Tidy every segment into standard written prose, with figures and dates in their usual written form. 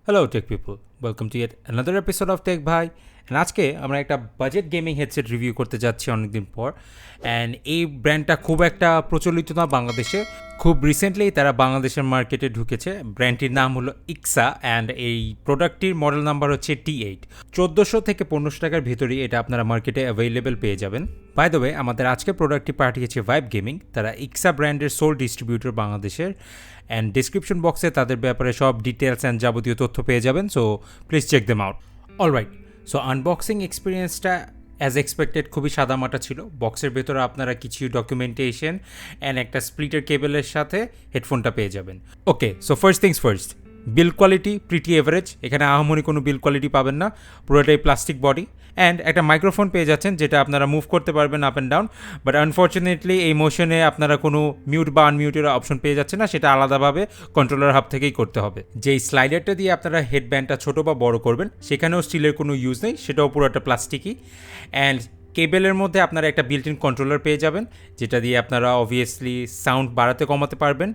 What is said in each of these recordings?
Hello tech people, welcome to yet another episode of TechBhai. And আজকে আমরা একটা budget gaming headset review করতে যাচ্ছি অনেকদিন পর। অ্যান্ড এই ব্র্যান্ডটা খুব একটা প্রচলিত না বাংলাদেশে, খুব রিসেন্টলি তারা বাংলাদেশের মার্কেটে ঢুকেছে। ব্র্যান্ডটির নাম হলো ইক্সা অ্যান্ড এই প্রোডাক্টটির মডেল নাম্বার হচ্ছে T8। 1400 থেকে 1500 টাকার ভিতরেই এটা আপনারা মার্কেটে অ্যাভেলেবেল পেয়ে যাবেন। বাই দ্য ওয়ে, আমাদের আজকে প্রোডাক্টটি পাঠিয়েছে ভাইব গেমিং, তারা ইক্সা ব্র্যান্ডের সোল ডিস্ট্রিবিউটর বাংলাদেশের। অ্যান্ড ডিসক্রিপশন বক্সে তাদের ব্যাপারে সব ডিটেলস অ্যান্ড যাবতীয় তথ্য পেয়ে যাবেন, so please check them out. Alright, so unboxing এক্সপিরিয়েন্সটা অ্যাজ এক্সপেক্টেড খুবই সাদামাটা ছিল। বক্সের ভেতরে আপনারা কিছু ডকুমেন্টেশন অ্যান্ড একটা স্প্লিটার কেবলের সাথে হেডফোনটা পেয়ে যাবেন। Okay, so first things first, build quality pretty average, এখানে আহামরি কোনো বিল্ড কোয়ালিটি পাবেন না, পুরোটাই প্লাস্টিক বডি। অ্যান্ড একটা মাইক্রোফোন পেয়ে যাচ্ছেন যেটা আপনারা মুভ করতে পারবেন up and down, but unfortunately এই মোশনে আপনারা কোনো মিউট বা আনমিউটের অপশন পেয়ে যাচ্ছেন না, সেটা আলাদাভাবে কন্ট্রোলার হাব থেকেই করতে হবে। যেই স্লাইডারটা দিয়ে আপনারা হেডব্যান্ডটা ছোটো বা বড় করবেন সেখানেও স্টিলের কোনো ইউজ নেই, সেটাও পুরোটা প্লাস্টিকই। অ্যান্ড কেবেলের মধ্যে আপনারা একটা বিল্ট ইন কন্ট্রোলার পেয়ে যাবেন, যেটা দিয়ে আপনারা অবভিয়াসলি সাউন্ড বাড়াতে কমাতে পারবেন,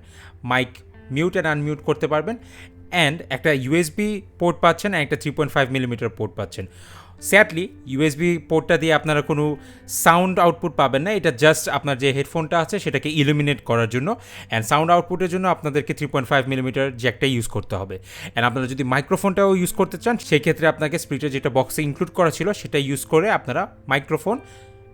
মাইক মিউট অ্যান্ড আনমিউট করতে পারবেন। অ্যান্ড একটা ইউএসবি পোর্ট পাচ্ছেন, একটা 3.5 মিলিমিটার পোর্ট পাচ্ছেন। স্যাডলি ইউএসবি পোর্টটা দিয়ে আপনারা কোনো সাউন্ড আউটপুট পাবেন না, এটা জাস্ট আপনার যে হেডফোনটা আছে সেটাকে ইলুমিনেট করার জন্য। অ্যান্ড সাউন্ড আউটপুটের জন্য আপনাদেরকে 3.5 মিলিমিটার জ্যাকটা ইউজ করতে হবে। অ্যান্ড আপনারা যদি মাইক্রোফোনটাও ইউজ করতে চান সেই ক্ষেত্রে আপনাকে স্প্লিটার যেটা বক্সে ইনক্লুড করা ছিল সেটা ইউজ করে আপনারা মাইক্রোফোন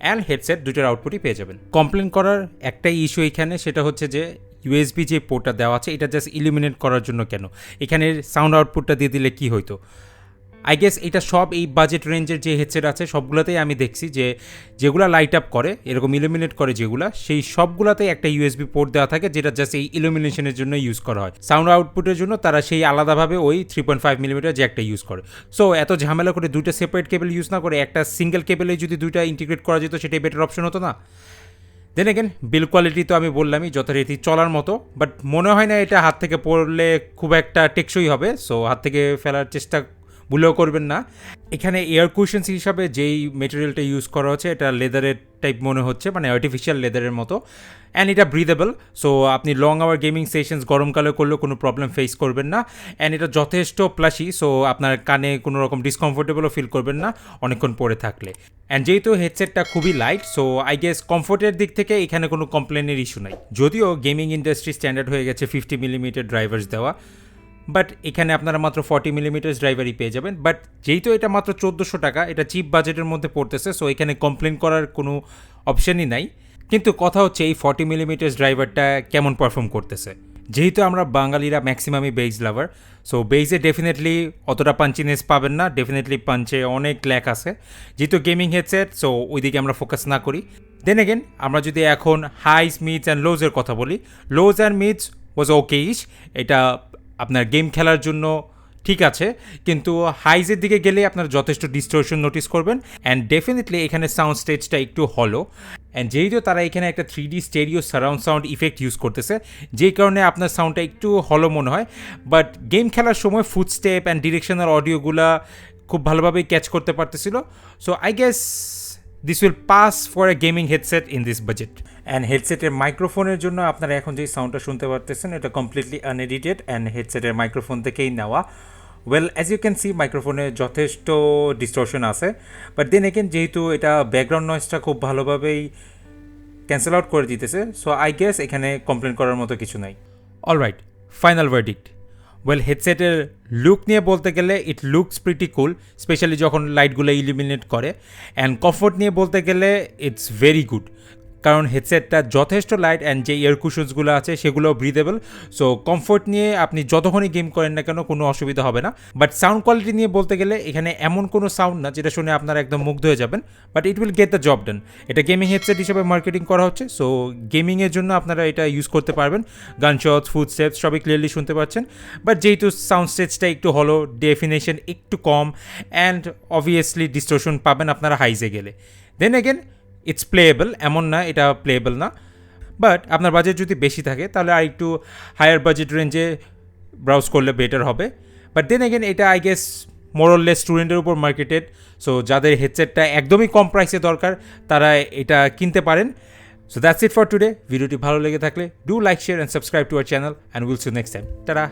অ্যান্ড হেডসেট দুটোর আউটপুটই পেয়ে যাবেন। কমপ্লেন করার একটাই ইস্যু এখানে, সেটা হচ্ছে যে ইউএসবি যে পোর্টটা দেওয়া আছে এটা জাস্ট ইলুমিনেট করার জন্য কেন, এখানে সাউন্ড আউটপুটটা দিয়ে দিলে কি হইতো। আই গেস এটা সব এই বাজেট রেঞ্জের যে হেডসেট আছে সবগুলোতেই আমি দেখছি যে যেগুলো লাইট আপ করে এরকম ইলুমিনেট করে যেগুলো, সেই সবগুলোতেই একটা ইউএসবি পোর্ট দেওয়া থাকে যেটা জাস্ট এই ইলুমিনেশনের জন্য ইউজ করা হয়। সাউন্ড আউটপুটের জন্য তারা সেই আলাদাভাবে ওই 3.5 মিলিমিটার যে একটা ইউজ করে। সো এত ঝামেলা করে দুইটা সেপারেট কেবল ইউজ না করে একটা সিঙ্গেল কেবলে যদি দুইটা ইন্টিগ্রেট করা যেত সেটাই বেটার অপশন হতো না। দেন এগেন বিল কোয়ালিটি তো আমি বললামই যথারীতি চলার মতো, বাট মনে হয় না এটা হাত থেকে পড়লে খুব একটা টেকসই হবে, সো হাত থেকে ফেলার চেষ্টা ভুলেও করবেন না। এখানে এয়ার কুশনস হিসাবে যেই মেটেরিয়ালটা ইউজ করা হচ্ছে এটা লেদারের টাইপ মনে হচ্ছে, মানে আর্টিফিশিয়াল লেদারের মতো। অ্যান্ড এটা ব্রিদেবল, সো আপনি লং আওয়ার গেমিং সেশনস গরমকালে করলেও কোনো প্রবলেম ফেস করবেন না। অ্যান্ড এটা যথেষ্ট প্লাসি, সো আপনার কানে কোনো রকম ডিসকমফোর্টেবলও ফিল করবেন না অনেকক্ষণ পরে থাকলে। অ্যান্ড যেহেতু হেডসেটটা খুবই লাইট, সো আই গেস কমফোর্টের দিক থেকে এখানে কোনো কমপ্লেনের ইস্যু নাই। যদিও গেমিং ইন্ডাস্ট্রি স্ট্যান্ডার্ড হয়ে গেছে 50 মিলিমিটার ড্রাইভার্স দেওয়া, বাট এখানে আপনারা মাত্র 40 মিলিমিটার ড্রাইভারই পেয়ে যাবেন। বাট যেহেতু এটা মাত্র 1400 টাকা, এটা চিপ বাজেটের মধ্যে পড়তেছে, সো এখানে কমপ্লেন করার কোনো অপশানই নাই। কিন্তু কথা হচ্ছে এই 40 মিলিমিটার ড্রাইভারটা কেমন পারফর্ম করতেছে। যেহেতু আমরা বাঙালিরা ম্যাক্সিমামই বেইজ লাভার, সো বেইজে ডেফিনেটলি অতটা পাঞ্চিনেস পাবেন না, ডেফিনেটলি পাঞ্চে অনেক ল্যাক আছে। যেহেতু গেমিং হেডসেট, সো ওইদিকে আমরা ফোকাস না করি। দেন এগেন আমরা যদি এখন হাইস মিডস অ্যান্ড লোজের কথা বলি, লোজ অ্যান্ড মিডস ওয়াজ ওকেইশ, এটা আপনার গেম খেলার জন্য ঠিক আছে, কিন্তু হাইজের দিকে গেলে আপনার যথেষ্ট ডিস্টোরশন নোটিস করবেন। অ্যান্ড ডেফিনেটলি এখানে সাউন্ড স্টেজটা একটু হলো। অ্যান্ড যেহেতু তারা এখানে একটা 3D stereo surround sound effect use করতেছে, যেই কারণে আপনার সাউন্ডটা একটু হলো মনে হয়। বাট গেম খেলার সময় ফুটস্টেপ অ্যান্ড ডিরেকশনাল অডিওগুলা খুব ভালোভাবেই ক্যাচ করতে পারতেছিল। So I guess this will pass for a gaming headset in this budget. And হেডসেটের মাইক্রোফোনের জন্য আপনারা এখন যেই সাউন্ডটা শুনতে পারতেছেন এটা কমপ্লিটলি আনএডিটেড অ্যান্ড হেডসেটের মাইক্রোফোন থেকেই নেওয়া। Well as you can see মাইক্রোফোনে যথেষ্ট ডিস্টরশন আছে, বাট দেন এগেন যেহেতু এটা ব্যাকগ্রাউন্ড নয়েজটা খুব ভালোভাবেই ক্যান্সেল আউট করে দিতেছে, সো আই গেস এখানে কমপ্লেন করার মতো কিছু নাই। Alright, final verdict. ওয়েল হেডসেটের লুক নিয়ে বলতে গেলে it looks pretty cool, specially যখন লাইটগুলো ইলিমিনেট করে। অ্যান্ড কমফোর্ট নিয়ে বলতে গেলে ইটস ভেরি গুড, কারণ হেডসেটটা যথেষ্ট লাইট অ্যান্ড যে এয়ার কুশনসগুলো আছে সেগুলোও ব্রিদেবল। সো কমফোর্ট নিয়ে আপনি যতক্ষণই গেম করেন না কেন কোনো অসুবিধা হবে না। বাট সাউন্ড কোয়ালিটি নিয়ে বলতে গেলে এখানে এমন কোনো সাউন্ড না যেটা শুনে আপনারা একদম মুগ্ধ হয়ে যাবেন, but it will get the job ডান। এটা গেমিং হেডসেট হিসেবে মার্কেটিং করা হচ্ছে, সো গেমিংয়ের জন্য আপনারা এটা ইউজ করতে পারবেন। গানশটস, ফুটস্টেপস সবই ক্লিয়ারলি শুনতে পাচ্ছেন। বাট যেহেতু সাউন্ড স্টেজটা একটু হলো, ডেফিনেশন একটু কম, অ্যান্ড অবভিয়াসলি ডিস্টোরশন পাবেন আপনারা হাইজে গেলে। দেন এগেন ইটস প্লেয়েবল, এমন না এটা প্লেয়েবল না, বাট আপনার বাজেট যদি বেশি থাকে তাহলে আর একটু হায়ার বাজেট রেঞ্জে ব্রাউজ করলে বেটার হবে। বাট দেন এগেন এটা আই গেস মোরলেস স্টুডেন্টের উপর মার্কেটেড, সো যাদের হেডসেটটা একদমই কম প্রাইসে দরকার তারা এটা কিনতে পারেন। So that's it for today. ভিডিওটি ভালো লেগে থাকলে do like, share and subscribe to our channel and will see next time. Tata.